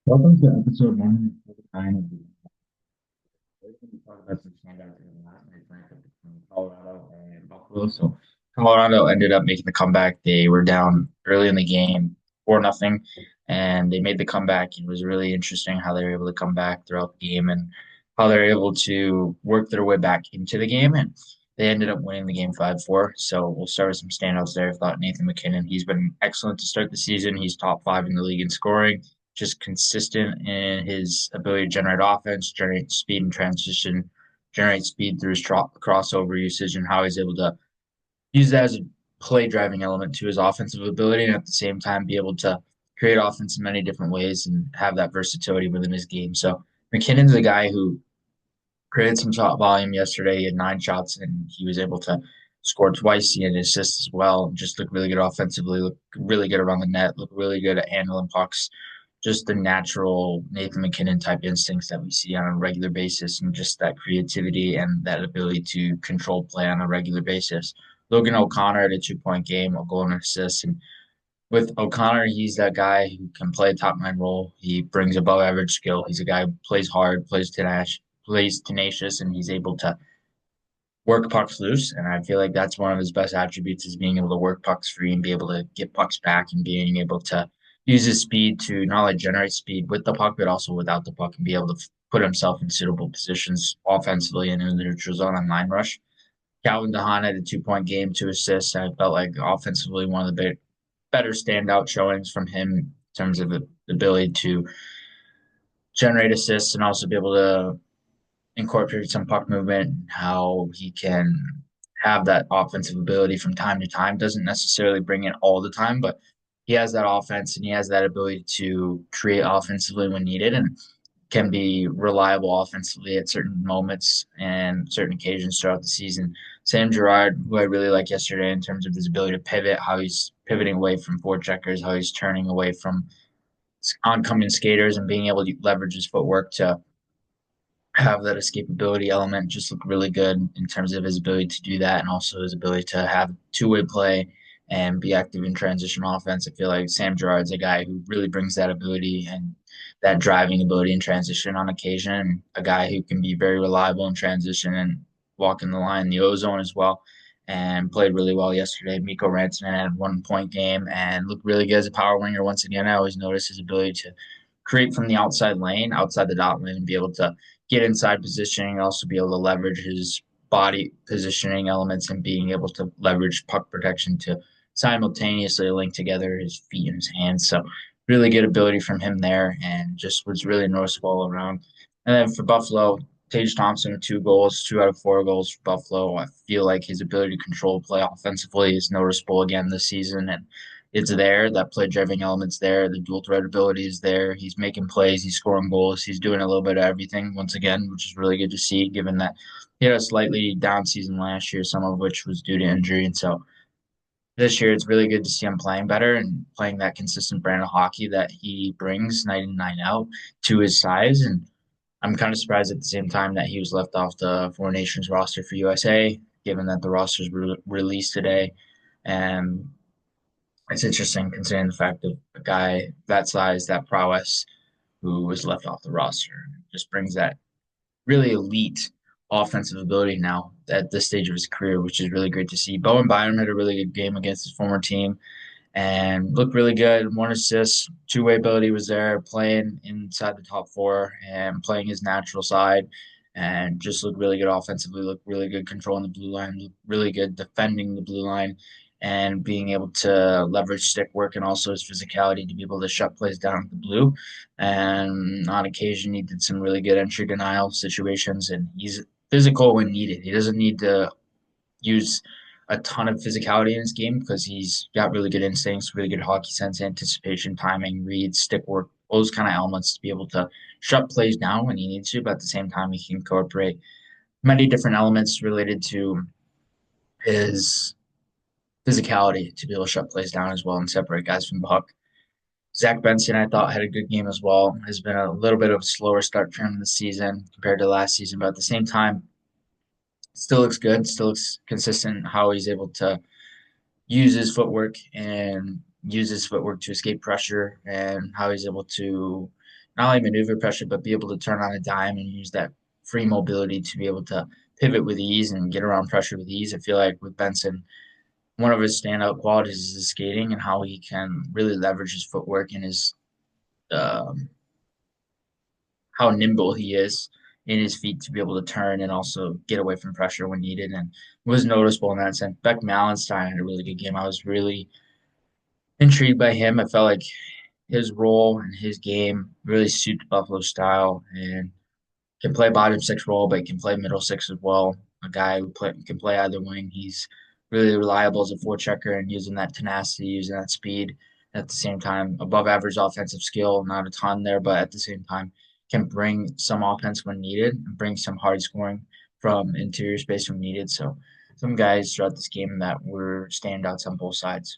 Welcome to episode 149 of the We're going to talk about some standouts in the last night's matchup between Colorado and Buffalo. So Colorado ended up making the comeback. They were down early in the game, 4-0, and they made the comeback. It was really interesting how they were able to come back throughout the game and how they were able to work their way back into the game. And they ended up winning the game 5-4. So we'll start with some standouts there. I thought Nathan McKinnon, he's been excellent to start the season. He's top five in the league in scoring, just consistent in his ability to generate offense, generate speed and transition, generate speed through his crossover usage, and how he's able to use that as a play driving element to his offensive ability, and at the same time be able to create offense in many different ways and have that versatility within his game. So McKinnon's a guy who created some shot volume yesterday. He had 9 shots and he was able to score twice. He had an assist as well. Just looked really good offensively, looked really good around the net, looked really good at handling pucks. Just the natural Nathan McKinnon type instincts that we see on a regular basis, and just that creativity and that ability to control play on a regular basis. Logan O'Connor had a 2-point game, a goal and an assist. And with O'Connor, he's that guy who can play a top nine role. He brings above average skill. He's a guy who plays hard, plays tenacious, and he's able to work pucks loose. And I feel like that's one of his best attributes is being able to work pucks free and be able to get pucks back and being able to use his speed to not only generate speed with the puck, but also without the puck and be able to put himself in suitable positions offensively and in the neutral zone on line rush. Calvin DeHaan had a 2-point game, 2 assists. I felt like offensively one of the better standout showings from him in terms of the ability to generate assists and also be able to incorporate some puck movement, how he can have that offensive ability from time to time. Doesn't necessarily bring it all the time, but he has that offense and he has that ability to create offensively when needed and can be reliable offensively at certain moments and certain occasions throughout the season. Sam Girard, who I really like yesterday in terms of his ability to pivot, how he's pivoting away from forecheckers, how he's turning away from oncoming skaters and being able to leverage his footwork to have that escapability element just look really good in terms of his ability to do that and also his ability to have two-way play and be active in transition offense. I feel like Sam Girard's a guy who really brings that ability and that driving ability in transition on occasion, and a guy who can be very reliable in transition and walking the line in the ozone as well. And played really well yesterday. Mikko Rantanen had 1 point game and looked really good as a power winger. Once again, I always notice his ability to create from the outside lane, outside the dot lane, and be able to get inside positioning, also be able to leverage his body positioning elements and being able to leverage puck protection to simultaneously link together his feet and his hands. So really good ability from him there and just was really noticeable all around. And then for Buffalo, Tage Thompson with 2 goals, 2 out of 4 goals for Buffalo. I feel like his ability to control play offensively is noticeable again this season, and it's there. That play driving element's there. The dual threat ability is there. He's making plays. He's scoring goals. He's doing a little bit of everything once again, which is really good to see, given that he had a slightly down season last year, some of which was due to injury. And so this year, it's really good to see him playing better and playing that consistent brand of hockey that he brings night in, night out to his size. And I'm kind of surprised at the same time that he was left off the Four Nations roster for USA, given that the rosters were released today. And it's interesting considering the fact of a guy that size, that prowess, who was left off the roster. It just brings that really elite offensive ability now at this stage of his career, which is really great to see. Bowen Byram had a really good game against his former team and looked really good. 1 assist, two-way ability was there, playing inside the top four and playing his natural side, and just looked really good offensively. Looked really good controlling the blue line. Looked really good defending the blue line, and being able to leverage stick work and also his physicality to be able to shut plays down at the blue. And on occasion, he did some really good entry denial situations, and he's physical when needed. He doesn't need to use a ton of physicality in his game because he's got really good instincts, really good hockey sense, anticipation, timing, read, stick work, all those kind of elements to be able to shut plays down when he needs to, but at the same time, he can incorporate many different elements related to his physicality to be able to shut plays down as well and separate guys from the puck. Zach Benson, I thought, had a good game as well. Has been a little bit of a slower start for him this season compared to last season, but at the same time, still looks good, still looks consistent how he's able to use his footwork and use his footwork to escape pressure and how he's able to not only maneuver pressure, but be able to turn on a dime and use that free mobility to be able to pivot with ease and get around pressure with ease. I feel like with Benson, one of his standout qualities is his skating and how he can really leverage his footwork and his um, how nimble he is in his feet to be able to turn and also get away from pressure when needed. And was noticeable in that sense. Beck Malenstein had a really good game. I was really intrigued by him. I felt like his role and his game really suits Buffalo's style and can play bottom six role, but can play middle six as well. A guy who can play either wing. He's really reliable as a forechecker and using that tenacity, using that speed. At the same time, above average offensive skill, not a ton there, but at the same time, can bring some offense when needed and bring some hard scoring from interior space when needed. So, some guys throughout this game that were standouts on both sides.